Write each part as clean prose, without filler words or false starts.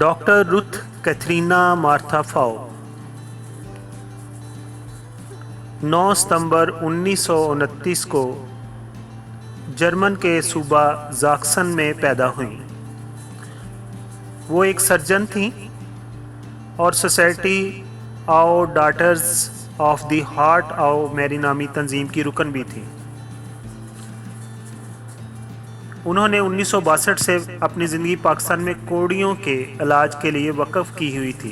Doctor Ruth Katharina Martha फाओ 9 सितंबर 1929 को German के सूबा ज़ाक्सन में पैदा हुई। वो एक सर्जन थी और सोसाइटी आओ डॉटर्स ऑफ द हार्ट आओ मेरी नामी तंजीम की रुकन भी थी। उन्होंने 1962 से अपनी ज़िंदगी पाकिस्तान में कोड़ियों के इलाज के लिए वक्फ की हुई थी।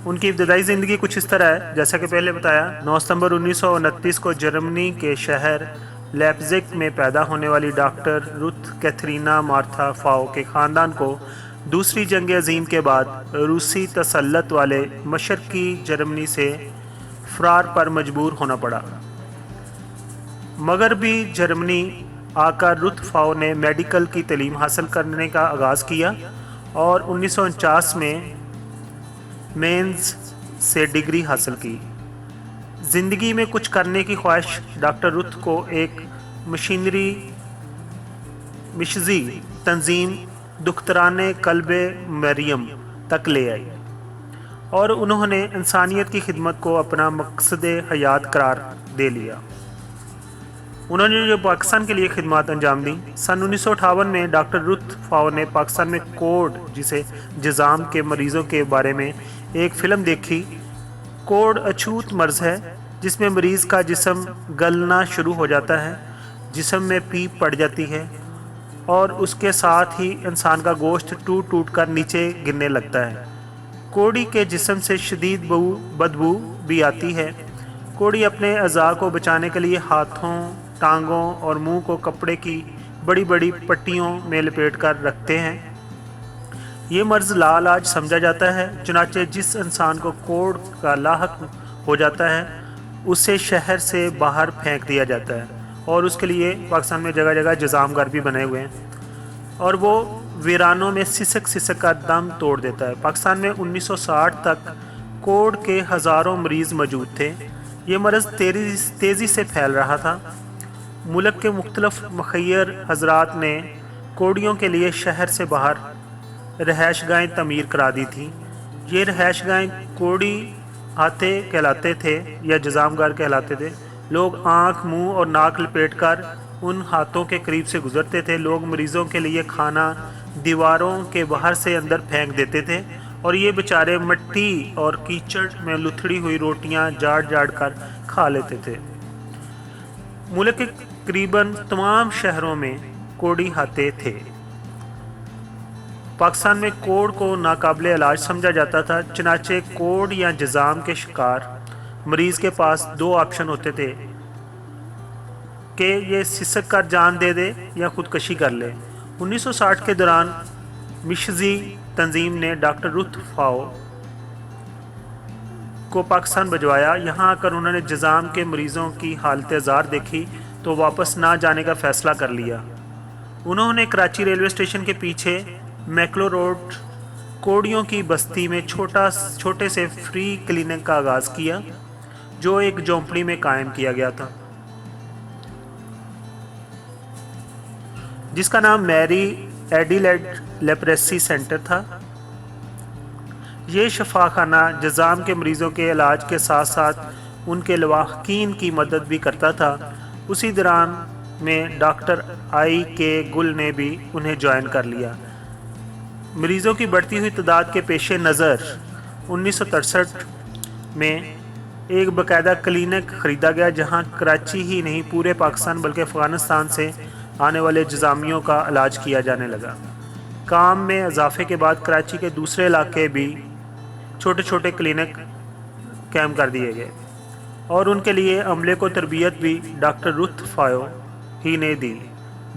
उनकी इब्तदाई ज़िंदगी कुछ इस तरह है, जैसा कि पहले बताया। 9 सितंबर 1929 को जर्मनी के शहर लेप्जिग में पैदा होने वाली डॉक्टर रुथ कैथरीना मार्था फाओ के ख़ानदान को दूसरी जंग अज़ीम के बाद रूसी तसल्लुत वाले मशरक़ी जर्मनी से फ़रार पर मजबूर होना पड़ा। मगरबी जर्मनी आकर रुथ फाओ ने मेडिकल की तालीम हासिल करने का आगाज़ किया और 1949 में मेंस से डिग्री हासिल की। ज़िंदगी में कुछ करने की ख्वाहिश डॉक्टर रुथ को एक मिशजी तंजीम दुख्तराने कल्बे मरियम तक ले आई और उन्होंने इंसानियत की खिदमत को अपना मकसद हयात करार दे लिया। उन्होंने जो पाकिस्तान के लिए खिदमत अंजाम दी। सन 1958 में डॉक्टर रुथ फाओ ने पाकिस्तान में कोड़, जिसे जज़ाम के मरीज़ों के बारे में एक फ़िल्म देखी। कोड़ अछूत मर्ज़ है जिसमें मरीज़ का जिस्म गलना शुरू हो जाता है, जिस्म में पीप पड़ जाती है और उसके साथ ही इंसान का गोश्त टूट टूट कर नीचे गिरने लगता है। कोड़ी के जिस्म से शदीद बदबू भी आती है। कोड़ी अपने अज़ा को बचाने के लिए हाथों, टांगों और मुंह को कपड़े की बड़ी बड़ी पट्टियों में लपेट कर रखते हैं। ये मर्ज़ लाइलाज समझा जाता है। चुनाचे जिस इंसान को कोड़ का लाहक हो जाता है उसे शहर से बाहर फेंक दिया जाता है और उसके लिए पाकिस्तान में जगह जगह जज़ामगर भी बने हुए हैं और वो वीरानों में सिसक सिसक का दम तोड़ देता है। पाकिस्तान में 1960 तक कोड़ के हज़ारों मरीज़ मौजूद थे। ये मर्ज़ तेज़ी से फैल रहा था। मुल्क के मुख्तलिफ मुखय्यर हजरात ने कोड़ियों के लिए शहर से बाहर रहायशगाहें तमीर करा दी थी। ये रहायशगाहें कोड़ी हाथे कहलाते थे या जज़ामगार कहलाते थे। लोग आँख, मुंह और नाक लपेट कर उन हाथों के करीब से गुजरते थे। लोग मरीज़ों के लिए खाना दीवारों के बाहर से अंदर फेंक देते थे और ये बेचारे मिट्टी और कीचड़ में लुथड़ी हुई रोटियां जाड़ जाड़ कर खा लेते थे। मुल्क के तकरीबन तमाम शहरों में कोड़ी हाथे थे। पाकिस्तान में कोड़ को नाकाबिले इलाज समझा जाता था। चनाचे कोड़ या जज़ाम के शिकार मरीज़ के पास दो ऑप्शन होते थे कि ये सिसक कर जान दे दे या ख़ुदकशी कर ले। 1960 के दौरान मिशजी तंजीम ने डॉक्टर रुथ फाओ को पाकिस्तान भिजवाया। यहाँ आकर उन्होंने जज़ाम के मरीज़ों की हालत ज़ार देखी तो वापस ना जाने का फ़ैसला कर लिया। उन्होंने कराची रेलवे स्टेशन के पीछे मैक्लो रोड कोड़ियों की बस्ती में छोटे से फ्री क्लिनिक का आगाज़ किया जो एक झोंपड़ी में कायम किया गया था, जिसका नाम मैरी एडिलेड लेप्रेसी सेंटर था। ये शफाखाना जज़ाम के मरीज़ों के इलाज के साथ साथ उनके लवाहकीन की मदद भी करता था। उसी दौरान में डॉक्टर आई के गुल ने भी उन्हें ज्वाइन कर लिया। मरीज़ों की बढ़ती हुई तादाद के पेश नज़र 1963 में एक बाकायदा क्लिनिक ख़रीदा गया जहां कराची ही नहीं पूरे पाकिस्तान बल्कि अफ़गानिस्तान से आने वाले जज़ामियों का इलाज किया जाने लगा। काम में इजाफे के बाद कराची के दूसरे इलाके भी छोटे छोटे क्लिनिक कायम कर दिए गए और उनके लिए अमले को तरबियत भी डॉक्टर रुथ फाओ ही ने दी।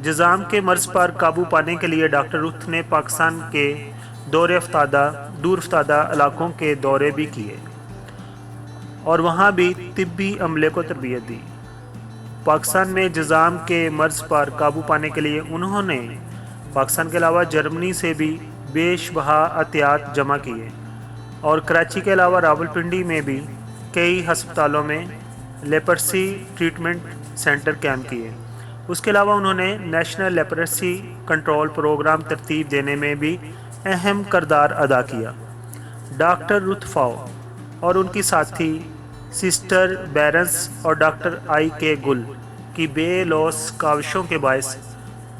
जज़ाम के मर्ज़ पर काबू पाने के लिए डॉक्टर रुथ ने पाकिस्तान के दूर अफ्तादा इलाकों के दौरे भी किए और वहाँ भी तिब्बी अमले को तरबियत दी। पाकिस्तान में जज़ाम के मर्ज़ पर काबू पाने के लिए उन्होंने पाकिस्तान के अलावा जर्मनी से भी बेशबहा अहतियात जमा किए और कराची के अलावा रावलपिंडी में भी कई हस्पतालों में लेपर्सी ट्रीटमेंट सेंटर कायम किए। उसके अलावा उन्होंने नेशनल लेप्रेसी कंट्रोल प्रोग्राम तरतीब देने में भी अहम किरदार अदा किया। डॉक्टर रुथ फाउ और उनकी साथी सिस्टर बैरन्स और डॉक्टर आई.के. गुल की बेलौस काविशों के बायस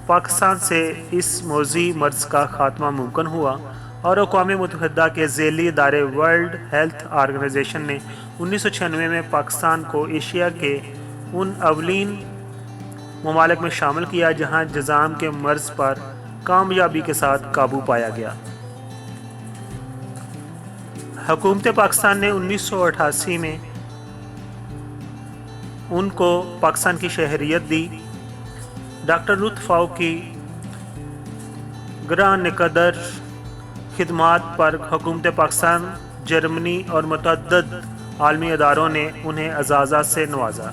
पाकिस्तान से इस मौजी मर्ज का खात्मा मुमकिन हुआ और अक़वाम मुत्तहिदा के ज़ैली इदारे वर्ल्ड हेल्थ ऑर्गेनाइजेशन ने 1996 में पाकिस्तान को एशिया के उन अवलीन ममालिक में शामिल किया जहां जज़ाम के मर्ज़ पर कामयाबी के साथ काबू पाया गया। हुकूमत पाकिस्तान ने 1988 में उनको पाकिस्तान की शहरियत दी। डॉक्टर रुथ फाउ की ग्रान कदर खिदमात पर हुकूमत पाकिस्तान, जर्मनी और मुतअद्दिद आलमी अदारों ने उन्हें एजाज़ात से नवाजा,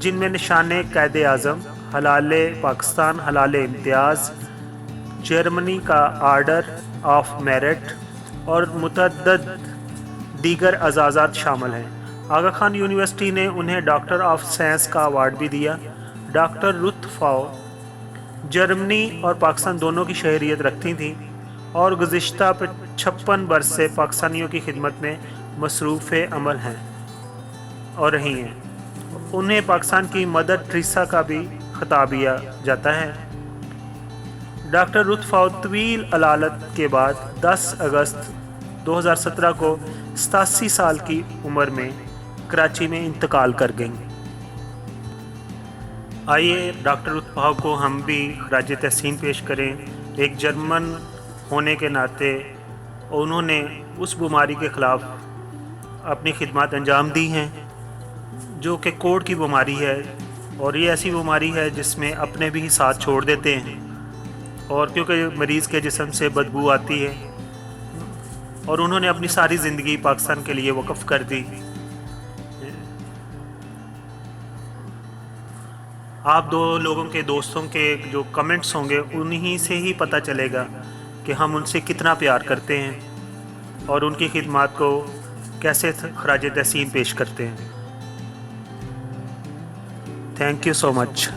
जिनमें निशान क़ायद आज़म, हलाल पाकिस्तान, हलाल इम्तियाज़, जर्मनी का आर्डर ऑफ मेरिट और मुतअद्दिद दीगर एजाज़ात शामिल हैं। आगा खान यूनिवर्सिटी ने उन्हें डॉक्टर ऑफ साइंस का अवार्ड भी दिया। डॉक्टर रुथ फाउ जर्मनी और पाकिस्तान दोनों की शहरियत रखती थीं और गुज़िश्ता 56 बरस से पाकिस्तानियों की खिदमत में मसरूफ़ अमल हैं और रही हैं। उन्हें पाकिस्तान की मदर टेरेसा का भी खिताब दिया जाता है। डॉक्टर रुथ फाउ तवील अलालत के बाद 10 अगस्त 2017 को 87 साल की उम्र में कराची में इंतकाल कर गईं। आइए डॉक्टर रुथ फाउ को हम भी खराज तहसीन पेश करें। एक जर्मन होने के नाते उन्होंने उस बीमारी के ख़िलाफ़ अपनी खिदमत अंजाम दी हैं जो कि कोढ़ की बीमारी है, और ये ऐसी बीमारी है जिसमें अपने भी साथ छोड़ देते हैं, और क्योंकि मरीज़ के जिस्म से बदबू आती है, और उन्होंने अपनी सारी ज़िंदगी पाकिस्तान के लिए वक़्फ़ कर दी। आप दो लोगों के दोस्तों के जो कमेंट्स होंगे उन्हीं से ही पता चलेगा कि हम उनसे कितना प्यार करते हैं और उनकी खिदमत को कैसे खराज तहसीन पेश करते हैं। Thank you so much.